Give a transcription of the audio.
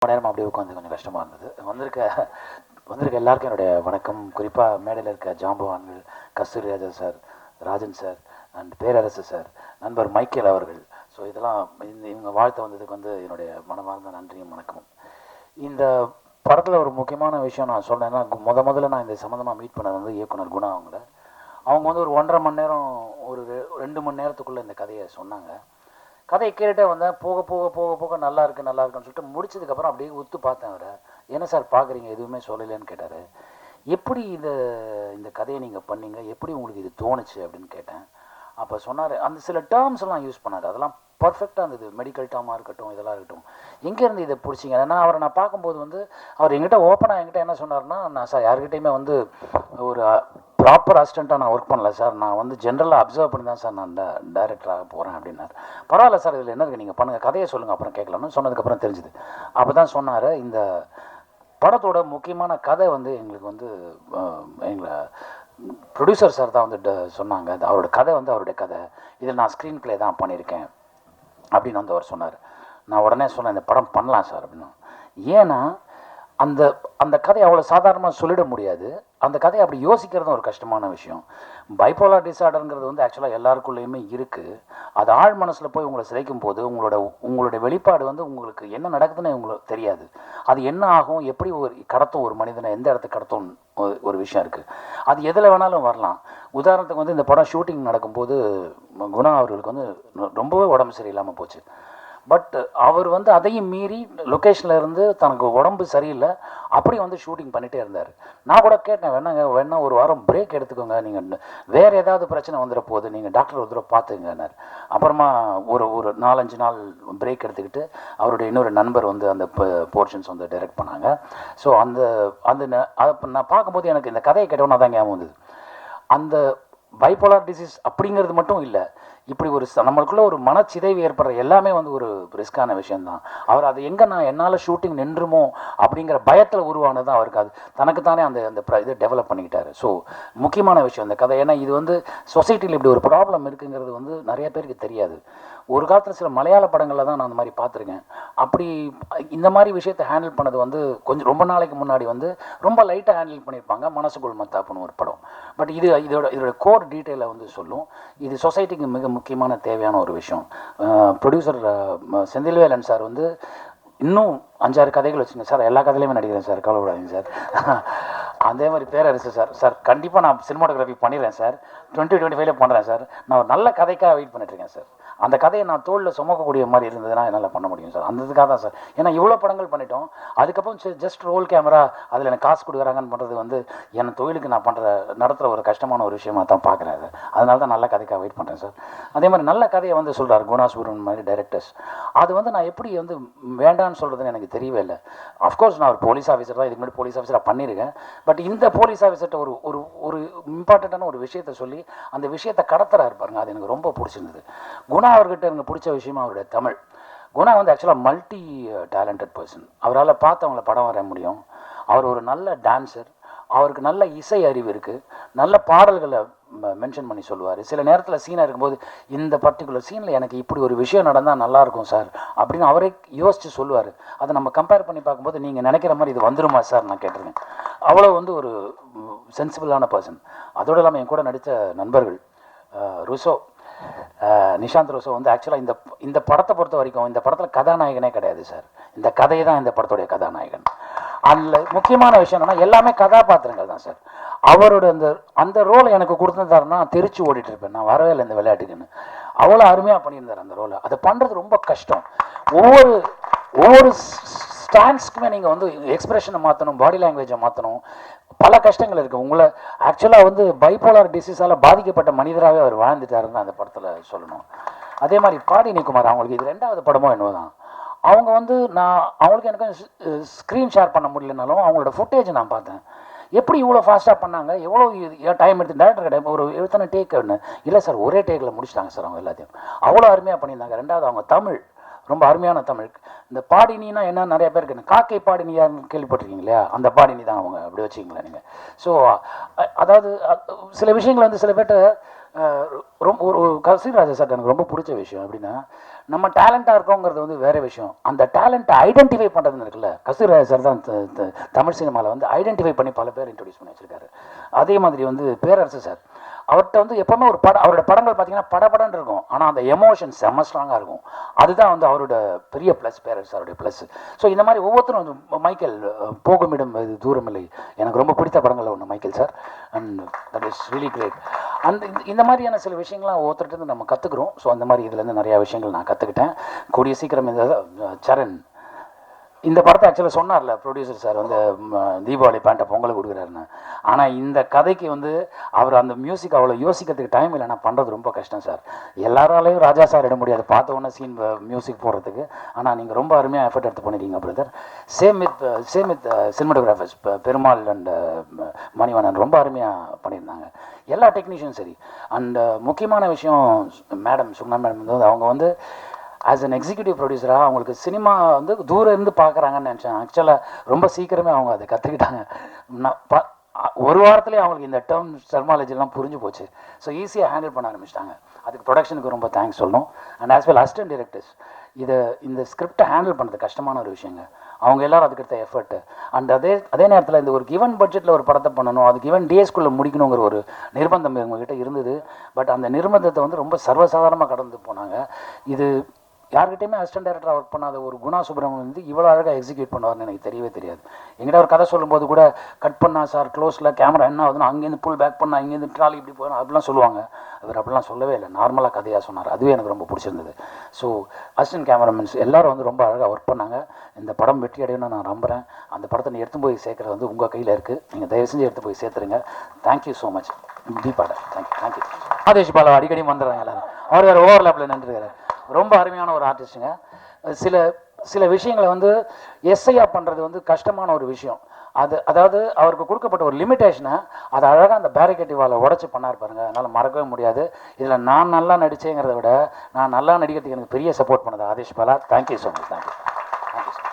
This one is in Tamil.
நேரம் அப்படியே உட்காந்து கொஞ்சம் கஷ்டமாக இருந்தது. வந்திருக்க எல்லாருக்கும் என்னுடைய வணக்கம். குறிப்பாக மேடையில் இருக்க ஜாம்பவான்கள், Kasthuri Raja sir, Rajan sir and Perarasu sir, நண்பர் மைக்கேல் அவர்கள். ஸோ இதெல்லாம் இவங்க வாழ்த்து வந்ததுக்கு என்னுடைய மனமார்ந்த நன்றியும் வணக்கமும். இந்த படத்தில் ஒரு முக்கியமான விஷயம் நான் சொன்னேன்னா, முதல்ல நான் இந்த சம்மந்தமாக மீட் பண்ணது இயக்குனர் குணா அவங்க ஒரு 1.5 மணி நேரம், ஒரு 2 மணி நேரத்துக்குள்ளே இந்த கதையை சொன்னாங்க. கதையை கேட்டுகிட்டே வந்தேன். போக போக போக போக நல்லா இருக்குன்னு சொல்லிட்டு முடிச்சதுக்கப்புறம் அப்படியே உத்து பார்த்தேன். அவரை என்ன சார் பார்க்குறீங்க, எதுவுமே சொல்லலைன்னு கேட்டார். எப்படி இந்த கதையை நீங்கள் பண்ணீங்க, எப்படி உங்களுக்கு இது தோணுச்சு அப்படின்னு கேட்டேன். அப்போ சொன்னார், அந்த சில டேர்ம்ஸ் எல்லாம் யூஸ் பண்ணார், அதெல்லாம் பர்ஃபெக்டாக இருந்தது. மெடிக்கல் டேர்மாக இருக்கட்டும், இதெல்லாம் இருக்கட்டும். எங்கேருந்து இதை பிடிச்சிங்க? ஏன்னா அவரை நான் பார்க்கும்போது அவர் என்கிட்ட என்ன சொன்னார்னா, நான் சார் யார்கிட்டையுமே ஒரு ப்ராப்பர் அசிஸ்டண்ட்டாக நான் ஒர்க் பண்ணல சார், நான் ஜென்ரலாக அப்சர்வ் பண்ணி தான் சார் நான் டைரக்டராக போகிறேன் அப்படின்னார். பரவாயில்ல சார், இதில் என்ன இருக்குது, நீங்கள் பண்ணுங்கள், கதையை சொல்லுங்கள், அப்புறம் கேட்கலாம்னு சொன்னதுக்கப்புறம் தெரிஞ்சுது. அப்போ தான் சொன்னார், இந்த படத்தோட முக்கியமான கதை எங்களுக்கு எங்களை ப்ரொடியூசர் சார் தான் சொன்னாங்க. அவரோட கதை அவருடைய கதை, இதில் நான் ஸ்க்ரீன் ப்ளே தான் பண்ணியிருக்கேன் அப்படின்னு அவர் சொன்னார். நான் உடனே சொன்னேன், இந்த படம் பண்ணலாம் சார் அப்படின்னு. ஏன்னா அந்த அந்த கதையை அவ்வளோ சாதாரணமாக சொல்லிட முடியாது. அந்த கதையை அப்படி யோசிக்கிறதும் ஒரு கஷ்டமான விஷயம். பைப்போலார் டிஸார்டருங்கிறது ஆக்சுவலாக எல்லாருக்குள்ளேயுமே இருக்குது. அது ஆழ் மனசில் போய் உங்களை சிதைக்கும் போது உங்களுடைய வெளிப்பாடு உங்களுக்கு என்ன நடக்குதுன்னு உங்களுக்கு தெரியாது. அது என்ன ஆகும், எப்படி கடத்தும் ஒரு மனிதனை, எந்த இடத்துக்கு கடத்தும் ஒரு விஷயம் இருக்குது. அது எதில் வேணாலும் வரலாம். உதாரணத்துக்கு இந்த படம் ஷூட்டிங் நடக்கும்போது குணா அவர்களுக்கு ரொம்பவே உடம்பு சரியில்லாமல் போச்சு. பட் அவர் அதையும் மீறி லொக்கேஷனில் இருந்து தனக்கு உடம்பு சரியில்லை, அப்படி ஷூட்டிங் பண்ணிகிட்டே இருந்தார். நான் கூட கேட்டேன், வேணா ஒரு வாரம் பிரேக் எடுத்துக்கோங்க, நீங்கள் வேறு ஏதாவது பிரச்சனை வந்துட போகுது, நீங்கள் டாக்டர் ஒரு தடவை பார்த்துங்கன்னார். அப்புறமா ஒரு 4-5 நாள் பிரேக் எடுத்துக்கிட்டு அவருடைய இன்னொரு நண்பர் அந்த போர்ஷன்ஸ் டைரக்ட் பண்ணாங்க. ஸோ நான் பார்க்கும்போது எனக்கு இந்த கதையை கேட்டோன்னா தான் ஞாபகம் வந்தது. அந்த பைப்போலார் டிசீஸ் அப்படிங்கிறது மட்டும் இல்லை, இப்படி நம்மளுக்குள்ள ஒரு மனச்சிதைவு ஏற்படுற எல்லாமே ஒரு ரிஸ்கான விஷயம்தான். அவர் அது நான் என்னால் ஷூட்டிங் நின்றுமோ அப்படிங்கிற பயத்தில் உருவானது தான் அவருக்கு. அது தனக்குத்தானே அந்த இதை டெவலப் பண்ணிக்கிட்டாரு. ஸோ முக்கியமான விஷயம் இந்த கதை. ஏன்னா இது சொசைட்டியில் இப்படி ஒரு ப்ராப்ளம் இருக்குங்கிறது நிறைய பேருக்கு தெரியாது. ஒரு காலத்தில் சில மலையாள படங்களில் தான் நான் அந்த மாதிரி பார்த்துருக்கேன். அப்படி இந்த மாதிரி விஷயத்தை ஹேண்டில் பண்ணது கொஞ்சம் ரொம்ப நாளைக்கு முன்னாடி ரொம்ப லைட்டாக ஹேண்டில் பண்ணியிருப்பாங்க. மனசுக்குள் மத்தாப்புன்னு ஒரு படம். பட் இதோட கோர் டீட்டெயிலை சொல்லும். இது சொசைட்டிக்கு மிக முக்கியமான தேவையான ஒரு விஷயம். ப்ரொடியூசர் செந்தில்வேலன் சார் இன்னும் 5-6 கதைகள் வச்சுங்க சார், எல்லா கதையிலையுமே நடிக்கிறேன் சார், கவலைப்படாதீங்க சார். அதே மாதிரி பேரரசு சார் கண்டிப்பாக நான் சினிமாட்டோகிராஃபி பண்ணிடுறேன் சார், 2025 பண்ணுறேன் சார். நான் ஒரு நல்ல கதைக்காக வெயிட் பண்ணிட்டுருக்கேன் சார். அந்த கதையை நான் தோளில் சுமக்கக்கூடிய மாதிரி இருந்ததுன்னா என்னால் பண்ண முடியும் சார். அந்த இதுக்காக தான் சார். ஏன்னா இவ்வளோ படங்கள் பண்ணிட்டோம், அதுக்கப்புறம் ஜஸ்ட் ரோல் கேமரா, அதில் எனக்கு காசு கொடுக்குறாங்கன்னு பண்ணுறது என் தொழிலுக்கு நான் நடத்துகிற ஒரு கஷ்டமான ஒரு விஷயமாக தான் பார்க்குறேன். அதனால தான் நல்ல கதைக்காக வெயிட் பண்ணுறேன் சார். அதே மாதிரி நல்ல கதையை சொல்கிறார் குணா சுப்ரமணியன் மாதிரி டைரக்டர்ஸ். அது நான் எப்படி வேண்டான்னு சொல்கிறதுன்னு எனக்கு தெரியவே இல்லை. அஃப்கோர்ஸ் நான் ஒரு போலீஸ் ஆஃபீஸர் தான், இதுக்கு முன்னாடி போலீஸ் ஆஃபீஸராக பண்ணியிருக்கேன். பட் இந்த போலீஸ் ஆஃபீஸர்கிட்ட ஒரு இம்பார்ட்டண்ட்டான ஒரு விஷயத்தை சொல்லி அந்த விஷயத்தை கடத்துறாரு பாருங்க, அது எனக்கு ரொம்ப பிடிச்சிருந்தது. குணா அவர்கிட்ட எனக்கு பிடிச்ச விஷயமா அவருடைய தமிழ். குணா ஆக்சுவலாக மல்டி டேலண்டட் பர்சன். அவரால் பார்த்து அவங்கள படம் வரைய முடியும். அவர் ஒரு நல்ல டான்ஸர், அவருக்கு நல்ல இசை அறிவு இருக்குது, நல்ல பாடல்களை மென்ஷன் பண்ணி சொல்லுவார். சில நேரத்தில் சீனாக இருக்கும்போது இந்த பர்டிகுலர் சீனில் எனக்கு இப்படி ஒரு விஷயம் நடந்தால் நல்லாயிருக்கும் சார் அப்படின்னு அவரே யோசித்து சொல்லுவார். அதை நம்ம கம்பேர் பண்ணி பார்க்கும்போது நீங்கள் நினைக்கிற மாதிரி இது வந்துருமா சார் நான் கேட்டிருக்கேன். அவ்வளோ ஒரு சென்சிபிளான பர்சன். அதோடு இல்லாமல் என் கூட நடித்த நண்பர்கள் ருசோ, நிஷாந்த் ருசோ ஆக்சுவலாக இந்த படத்தை பொறுத்த வரைக்கும் இந்த படத்தில் கதாநாயகனே கிடையாது சார். இந்த கதையை தான் இந்த படத்துடைய கதாநாயகன். அதில் முக்கியமான விஷயம் என்னென்னா எல்லாமே கதாபாத்திரங்கள் தான் சார். அவரோட அந்த ரோலை எனக்கு கொடுத்துருந்தாருன்னா தெரிச்சு ஓடிட்டு இருப்பேன், நான் வரவே இல்லை இந்த விளையாட்டுக்குன்னு. அவ்வளோ அருமையாக பண்ணியிருந்தார் அந்த ரோலை. அதை பண்ணுறது ரொம்ப கஷ்டம். ஒவ்வொரு ஸ்டாண்ட்ஸ்க்குமே நீங்கள் எக்ஸ்பிரஷனை மாற்றணும், பாடி லாங்குவேஜை மாற்றணும், பல கஷ்டங்கள் இருக்குது. உங்களை ஆக்சுவலாக பைப்போலார் டிசீஸால் பாதிக்கப்பட்ட மனிதராகவே அவர் வாழ்ந்துட்டாருன்னு அந்த படத்தில் சொல்லணும். அதே மாதிரி பாடினி குமார், அவங்களுக்கு இது 2வது படமோ என்னவோ தான். அவங்க நான் அவங்களுக்கு எனக்கு ஸ்க்ரீன் ஷேர் பண்ண முடியலனாலும் அவங்களோட ஃபுட்டேஜ் நான் பார்த்தேன். எப்படி இவ்வளோ ஃபாஸ்ட்டாக பண்ணாங்க, எவ்வளோ டைம் எடுத்து டேரக்டர் கிடையாது, ஒரு எத்தனை டேக்குன்னு இல்லை சார், ஒரே டேக்கில் முடிச்சிட்டாங்க சார் அவங்க எல்லாத்தையும். அவ்வளோ அருமையாக பண்ணியிருந்தாங்க. 2வது அவங்க தமிழ் ரொம்ப அருமையான தமிழ். இந்த பாடினா என்ன, நிறைய பேருக்கு காக்கை பாடினியான்னு கேள்விப்பட்டிருக்கீங்க இல்லையா, அந்த பாடினி தான் அவங்க, அப்படி வச்சுக்கிங்களேன் நீங்கள். ஸோ அதாவது சில விஷயங்கள் சில பேர்கிட்ட ரொம்ப ஒரு கஸ்தூரி ராஜா சார் எனக்கு ரொம்ப பிடிச்ச விஷயம் எப்படின்னா, நம்ம டேலண்டாக இருக்கோங்கிறது வந்து வேறு விஷயம். அந்த டேலண்ட்டை ஐடென்டிஃபை பண்ணுறதுன்னு இருக்குல்ல, கஸ்தூரிராஜா சார் தான் தமிழ் சினிமாவில் வந்து ஐடென்டிஃபை பண்ணி பல பேர் இன்ட்ரடியூஸ் பண்ணி வச்சுருக்காரு. அதே மாதிரி வந்து பேரரசு சார், அவர்கிட்ட வந்து எப்போவுமே ஒரு அவரோட படங்கள் பார்த்தீங்கன்னா படபடன்னு இருக்கும், ஆனால் அந்த எமோஷன் செம்ம ஸ்ட்ராங்காக இருக்கும். அதுதான் வந்து அவரோட பெரிய ப்ளஸ், பேரரசு அவருடைய ப்ளஸ். ஸோ இந்த மாதிரி ஒவ்வொருத்தரும் வந்து மைக்கேல் போகுமிடம் இது தூரமில்லை எனக்கு ரொம்ப பிடித்த படங்கள் ஒன்று Michael sir. And that is really great. அந்த இந்த மாதிரியான சில விஷயங்கள்லாம் ஒவ்வொருத்தர்கிட்ட நம்ம கற்றுக்குறோம். ஸோ அந்த மாதிரி இதுலேருந்து நிறையா விஷயங்கள் நான் கற்றுக்கிட்டேன். கூடிய சீக்கிரம் இந்த சரண் இந்த படத்தை ஆக்சுவலாக சொன்னார்ல ப்ரொடியூசர் சார் வந்து தீபாவளி பேண்ட்டை பொங்கலுக்கு கொடுக்குறாருன்னு. ஆனால் இந்த கதைக்கு வந்து அவர் அந்த மியூசிக் அவ்வளோ யோசிக்கிறதுக்கு டைம் இல்லைன்னா பண்ணுறது ரொம்ப கஷ்டம் சார். எல்லாராலையும் ராஜா சார் இட முடியாது பார்த்த உடனே சீன் மியூசிக் போடுறதுக்கு. ஆனால் நீங்கள் ரொம்ப அருமையாக எஃபர்ட் எடுத்து பண்ணியிருக்கீங்க brother. Same with cinematographers Perumal and Manivannan ரொம்ப அருமையாக பண்ணியிருந்தாங்க. எல்லா டெக்னீஷியனும் சரி. அண்ட் முக்கியமான விஷயம் மேடம் சுகுணா மேடம் வந்து அவங்க வந்து ஆஸ் அன் எக்ஸிக்யூட்டிவ் ப்ரொடியூசராக அவங்களுக்கு சினிமா வந்து தூரம் இருந்து பார்க்குறாங்கன்னு நினச்சேன். ஆக்சுவலாக ரொம்ப சீக்கிரமே அவங்க அதை கற்றுக்கிட்டாங்க. ஒரு வாரத்துலேயே அவங்களுக்கு இந்த டேர்ம் டெர்மாலஜிலாம் புரிஞ்சு போச்சு. ஸோ ஈஸியாக ஹேண்டில் பண்ண ஆரம்பிச்சிட்டாங்க. அதுக்கு ப்ரொடக்ஷனுக்கு ரொம்ப தேங்க்ஸ் சொல்லணும். And as well assistant directors இந்த ஸ்கிரிப்டை ஹேண்டில் பண்ணுறது கஷ்டமான ஒரு விஷயங்க. அவங்க எல்லோரும் அதுக்கடுத்த எஃபர்ட்டு. அண்ட் அதே நேரத்தில் இந்த ஒரு கிவன் பட்ஜெட்டில் ஒரு படத்தை பண்ணணும், அது கிவன் டேஸ்க்குள்ளே முடிக்கணுங்கிற ஒரு நிர்பந்தம் இவங்ககிட்ட இருந்தது. பட் அந்த நிர்பந்தத்தை வந்து ரொம்ப சர்வசாதாரணமாக கடந்து போனாங்க. இது யார்கிட்டையுமே அசிஸ்டன்ட் டைரக்டராக ஒர்க் பண்ணாத ஒரு குணா சுப்ரமணியன் வந்து இவ்வளோ அழகாக எக்ஸிக்யூட் பண்ணுவார்னு எனக்கு தெரியவே தெரியாது. எங்கிட்ட ஒரு கதை சொல்லும்போது கூட கட் பண்ணா சார் க்ளோஸில் கேமரா என்ன ஆகுதுன்னா அங்கேருந்து புல் பேக் பண்ணால் இங்கேருந்து ட்ராலி இப்படி போகணும் அப்படிலாம் சொல்லுவாங்க. அவர் அப்படிலாம் சொல்லவே இல்லை, நார்மலாக கதையாக சொன்னார். அதுவே எனக்கு ரொம்ப பிடிச்சிருந்தது. ஸோ அசிஸ்டன்ட் கேமராமேன்ஸ் எல்லோரும் வந்து ரொம்ப அழகாக ஒர்க் பண்ணாங்க. இந்த படம் வெற்றி அடையணும்னு நான் நம்புகிறேன். அந்த படத்தை நீ எடுத்து போய் சேர்க்குறது வந்து உங்கள் கையில் இருக்குது. நீங்கள் தயவு செஞ்சு எடுத்து போய் சேர்த்துருங்க. தேங்க்யூ ஸோ மச் தீபாடா. தேங்க்யூ. ஆதேஷ் பாலா அடிக்கடி வந்துடுறாங்க எல்லாரும். அவர் வேறு ஓவர்லேப்பில் நின்றுருக்காரு. ரொம்ப அருமையான ஒரு ஆர்டிஸ்ட்டுங்க. சில விஷயங்களை வந்து எஸ்ஐயா பண்ணுறது வந்து கஷ்டமான ஒரு விஷயம். அதாவது அவருக்கு கொடுக்கப்பட்ட ஒரு லிமிட்டேஷனை அதை அழகாக அந்த பேரிகேட்டிவால் உடச்சி பண்ணார் பாருங்க. அதனால் மறக்கவே முடியாது. இதில் நான் நல்லா நடித்தேங்கிறத விட நான் நல்லா நடிக்கிறதுக்கு எனக்கு பெரிய சப்போர்ட் பண்ணது Aadesh Bala. Thank you so much. Thank you so much.